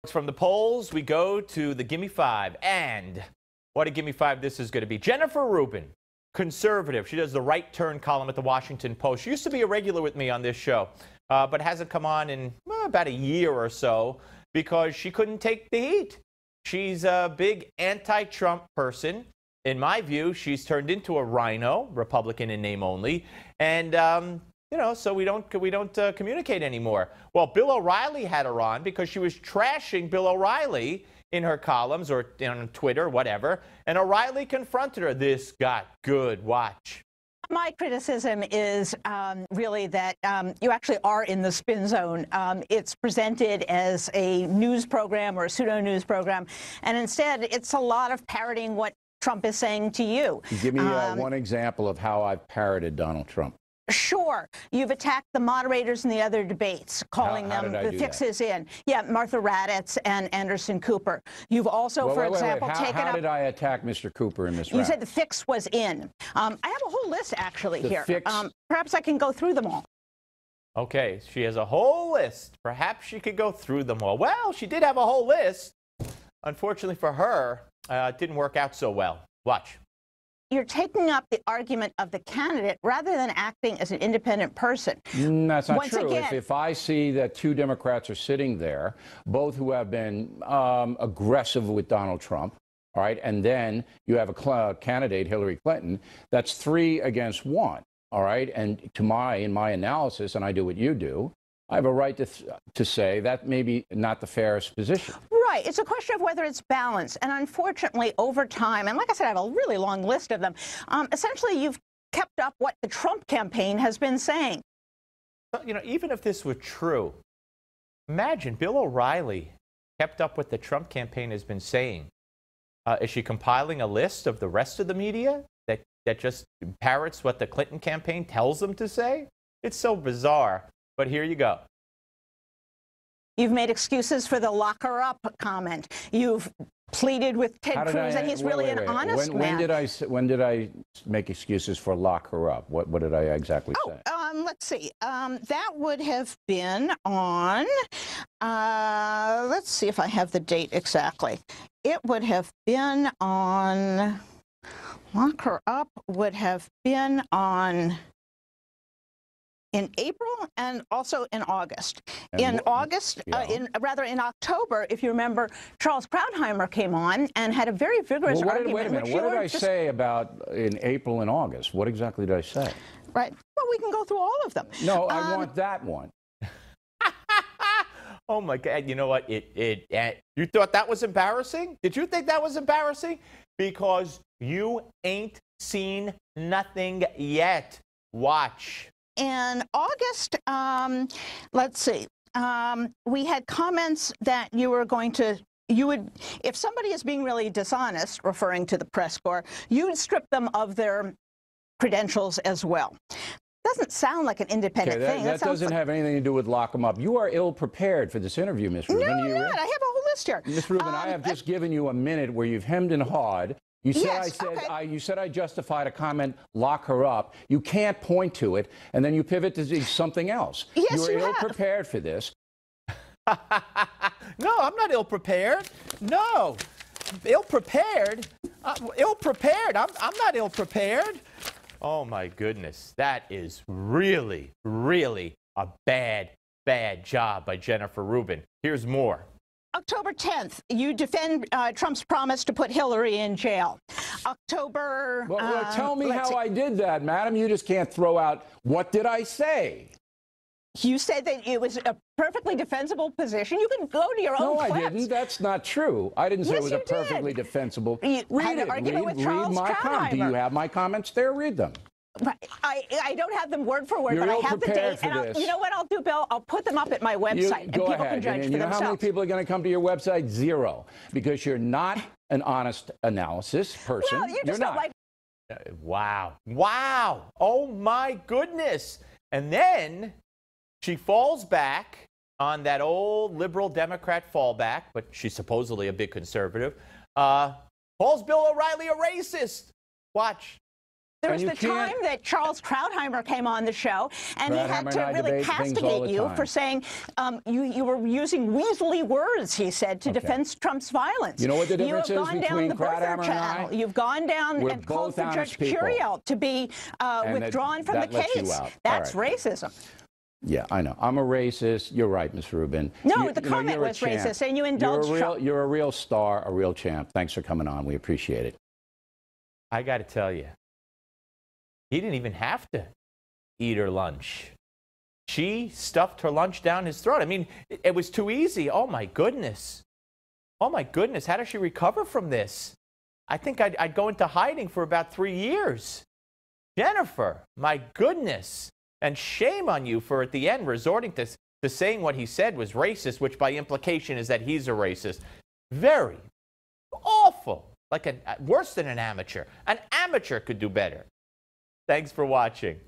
From the polls, we go to the Gimme 5. And what a Gimme 5 this is going to be. Jennifer Rubin, conservative. She does the Right Turn column at the Washington Post. She used to be a regular with me on this show, but hasn't come on in about a year or so because she couldn't take the heat. She's a big anti-Trump person. In my view, she's turned into a rhino, Republican in name only. And, so we don't communicate anymore. Well, Bill O'Reilly had her on because she was trashing Bill O'Reilly in her columns or on Twitter, whatever. And O'Reilly confronted her. This got good. Watch. My criticism is really that you actually are in the spin zone. It's presented as a news program or a pseudo-news program, and instead it's a lot of parroting what Trump is saying to you. Give me one example of how I've parroted Donald Trump. Sure. You've attacked the moderators in the other debates, calling them the fixes in. Yeah, Martha Raddatz and Anderson Cooper. You've also, for example, taken up... How did I attack Mr. Cooper and Ms. Raddatz? You said the fix was in. I have a whole list, actually, here. Fix? Perhaps I can go through them all. Okay, she has a whole list. Perhaps she could go through them all. Well, she did have a whole list. Unfortunately for her, it didn't work out so well. Watch. You're taking up the argument of the candidate rather than acting as an independent person. That's not Once true. Again, if I see that two Democrats are sitting there, both who have been aggressive with Donald Trump, all right, and then you have a candidate, Hillary Clinton, that's 3 against 1, all right, and in my analysis, and I do what you do, I have a right to say that may be not the fairest position. Right. It's a question of whether it's balanced. And unfortunately, over time, and like I said, I have a really long list of them, essentially you've kept up what the Trump campaign has been saying. Even if this were true, imagine Bill O'Reilly kept up what the Trump campaign has been saying. Is she compiling a list of the rest of the media that just parrots what the Clinton campaign tells them to say? It's so bizarre. But here you go. You've made excuses for the lock her up comment. You've pleaded with Ted Cruz, and he's really an honest man. When did I make excuses for lock her up? What did I exactly say? Let's see. That would have been on, let's see if I have the date exactly. It would have been on, lock her up would have been on in April and also in August. In August, in October, if you remember, Charles Krauthammer came on and had a very vigorous argument. Wait a minute. What did I say about in April and August? What exactly did I say? Right. Well, we can go through all of them. No, I want that one. Oh, my God. You know what? You thought that was embarrassing? Did you think that was embarrassing? Because you ain't seen nothing yet. Watch. In August, let's see, we had comments that you would, if somebody is being really dishonest, referring to the press corps, you'd strip them of their credentials as well. Doesn't sound like an independent thing. That doesn't have anything to do with lock them up. You are ill-prepared for this interview, Ms. Rubin. No, I'm not. I have a whole list here. Ms. Rubin, I have just given you a minute where you've hemmed and hawed. You said you said I justified a comment, lock her up. You can't point to it, and then you pivot to something else. Yes, You're ill-prepared for this. No, I'm not ill-prepared. No. Ill-prepared? Ill-prepared? I'm not ill-prepared. Oh, my goodness. That is really, really a bad, bad job by Jennifer Rubin. Here's more. October 10th, you defend Trump's promise to put Hillary in jail. October... Well, tell me how I did that, madam. You just can't throw out, what did I say? You said that it was a perfectly defensible position. You can go to your own clips. No, I didn't. That's not true. I didn't say it was a perfectly defensible... Read it. Read my comment. Do you have my comments there? Read them. I don't have them word for word, but I have the date. And you know what I'll do, Bill? I'll put them up at my website, and people can judge for themselves. You know how many people are going to come to your website? 0, because you're not an honest analysis person. Well, you're not. Like... Wow. Wow. Oh, my goodness. And then she falls back on that old liberal Democrat fallback, but she's supposedly a big conservative. Calls Bill O'Reilly a racist. Watch. There was And the you can't- time that Charles Krauthammer came on the show, and he had Krauthammer to and I really debate things all castigate the you time. for saying you were using weaselly words, he said, to Okay. defend Trump's violence. You know what the difference You have is gone down between the birther Krauthammer and channel. I? You've gone down We're and called both for honest Judge people. Curiel to be And withdrawn from the that lets you case. out. All That's right. racism. Yeah, I know. I'm a racist. You're right, Ms. Rubin. No, the comment you're a was champ. racist, and you indulged Trump. You're a real star, a real champ. Thanks for coming on. We appreciate it. I got to tell you, he didn't even have to eat her lunch. She stuffed her lunch down his throat. I mean, it was too easy. Oh, my goodness. Oh, my goodness. How does she recover from this? I think I'd go into hiding for about 3 years. Jennifer, my goodness. And shame on you for, at the end, resorting to saying what he said was racist, which by implication is that he's a racist. Very awful. Like worse than an amateur. An amateur could do better. Thanks for watching.